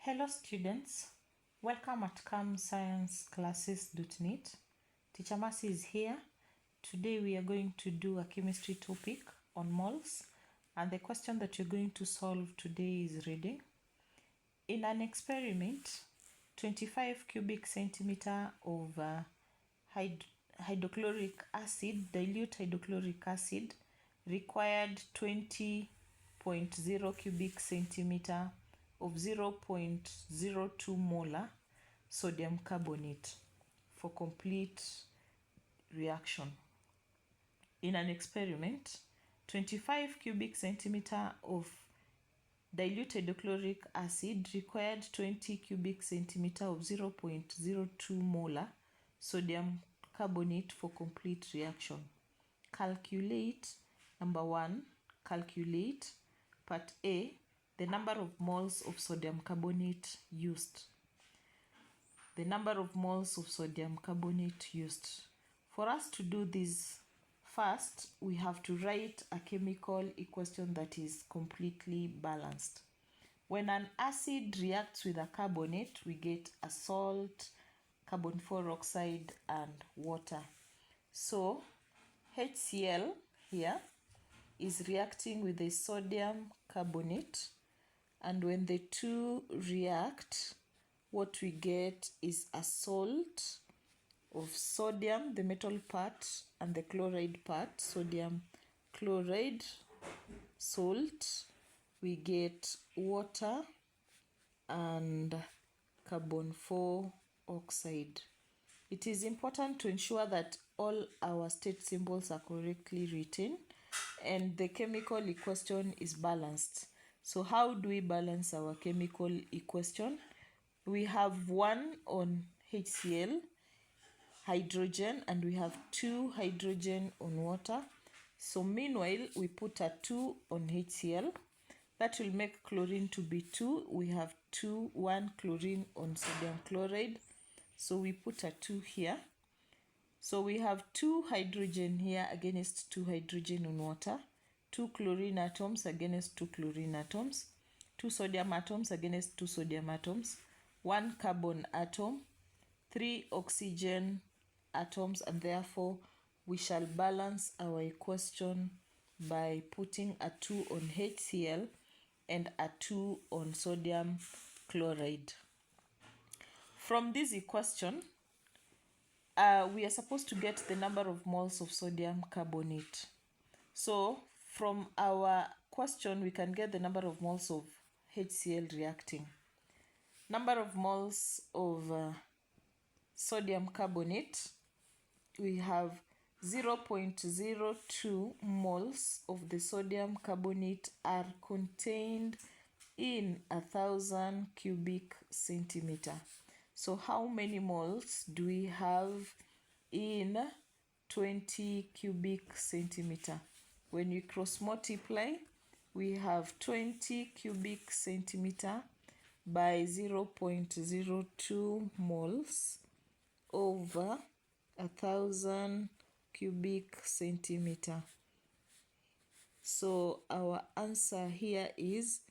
Hello students, welcome at camscienceclasses.net. Teacher Mercy is here. Today we are going to do a chemistry topic on moles, and the question that you're going to solve today is reading. In an experiment, 25 cubic centimeter of hydrochloric acid, dilute hydrochloric acid, required 20.0 cubic centimeter of 0.02 molar sodium carbonate for complete reaction. In an experiment, 25 cubic centimeter of dilute hydrochloric acid required 20 cubic centimeter of 0.02 molar sodium carbonate for complete reaction. Calculate, number 1, calculate part A, the number of moles of sodium carbonate used. The number of moles of sodium carbonate used. For us to do this, first we have to write a chemical equation that is completely balanced. When an acid reacts with a carbonate, we get a salt, carbon 4 oxide, and water. So HCl here is reacting with a sodium carbonate, and when the two react, what we get is a salt of sodium, the metal part, and the chloride part, sodium chloride, salt. We get water and carbon 4 oxide. It is important to ensure that all our state symbols are correctly written and the chemical equation is balanced. So how do we balance our chemical equation? We have 1 on HCl, hydrogen, and we have 2 hydrogen on water. So meanwhile, we put a 2 on HCl. That will make chlorine to be 2. We have 1 chlorine on sodium chloride. So we put a 2 here. So we have 2 hydrogen here against 2 hydrogen on water. 2 chlorine atoms against 2 chlorine atoms, 2 sodium atoms against 2 sodium atoms, 1 carbon atom, 3 oxygen atoms, and therefore we shall balance our equation by putting a 2 on HCl and a 2 on sodium chloride. From this equation, we are supposed to get the number of moles of sodium carbonate. So from our question, we can get the number of moles of HCl reacting. Number of moles of sodium carbonate, we have 0.02 moles of the sodium carbonate are contained in 1,000 cubic centimeter. So how many moles do we have in 20 cubic centimeter? When we cross multiply, we have 20 cubic centimeter by 0.02 moles over 1,000 cubic centimeter. So our answer here is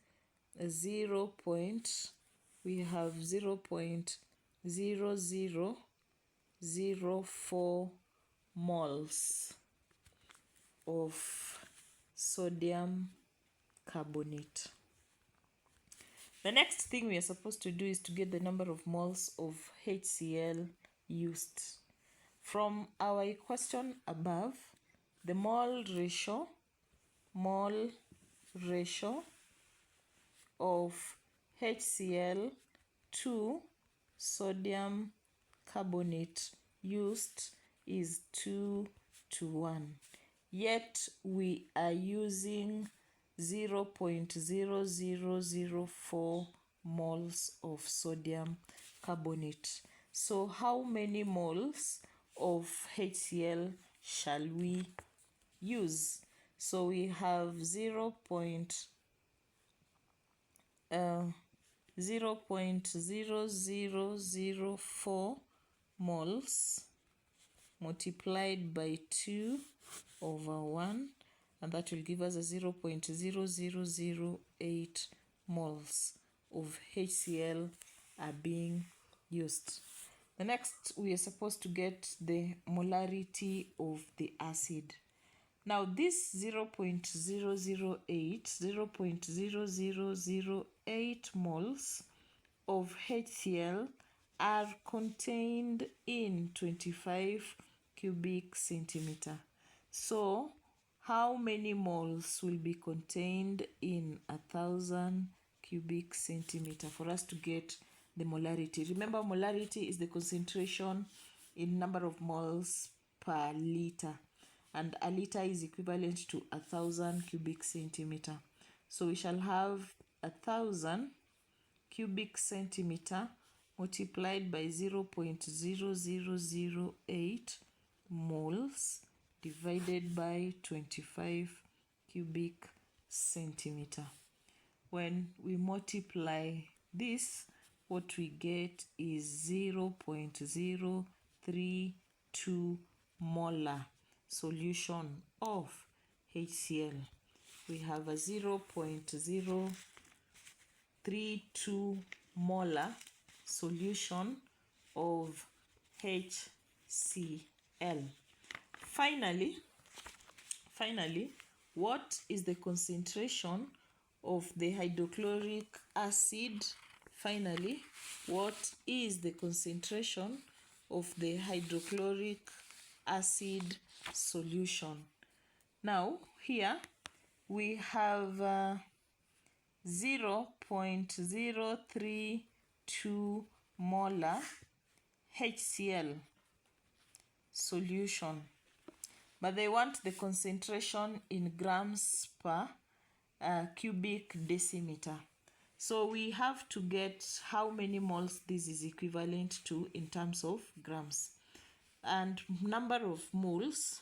we have 0.0004 moles of sodium carbonate. The next thing we are supposed to do is to get the number of moles of HCl used. From our equation above, the mole ratio of HCl to sodium carbonate used is 2:1. Yet we are using 0.0004 moles of sodium carbonate. So how many moles of HCl shall we use? So we have 0.0004 moles multiplied by 2/1, and that will give us a 0.0008 moles of HCl are being used. The next, we are supposed to get the molarity of the acid. Now this 0.0008 moles of HCl are contained in 25 cubic centimeter. So how many moles will be contained in 1,000 cubic centimeter for us to get the molarity? Remember, molarity is the concentration in number of moles per liter, and a liter is equivalent to 1,000 cubic centimeter. So we shall have 1,000 cubic centimeter multiplied by 0.0008 moles divided by 25 cubic centimeter. When we multiply this, what we get is 0.032 molar solution of HCl. We have a 0.032 molar solution of HCl. Finally, what is the concentration of the hydrochloric acid? Finally, what is the concentration of the hydrochloric acid solution? Now, here we have 0.032 molar HCl solution, but they want the concentration in grams per cubic decimeter. So we have to get how many moles this is equivalent to in terms of grams. And number of moles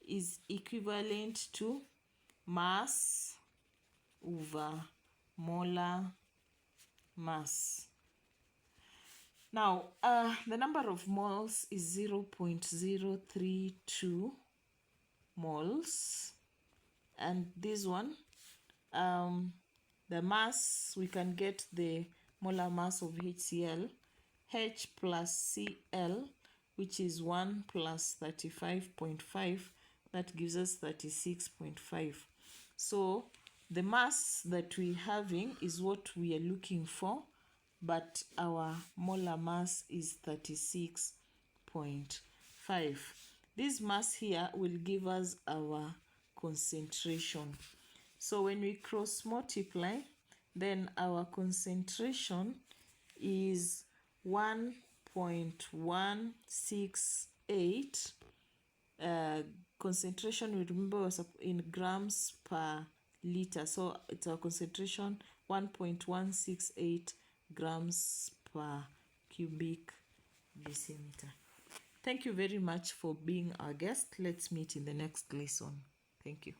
is equivalent to mass over molar mass. Now, the number of moles is 0.032 moles, and this one, the mass, we can get the molar mass of HCl, H plus Cl, which is 1 plus 35.5, that gives us 36.5. So the mass that we're having is what we are looking for, but our molar mass is 36.5. This mass here will give us our concentration. So when we cross multiply, then our concentration is 1.168. Concentration, we remember, was in grams per liter, so it's our concentration 1.168 grams per cubic decimeter. Thank you very much for being our guest. Let's meet in the next lesson. Thank you.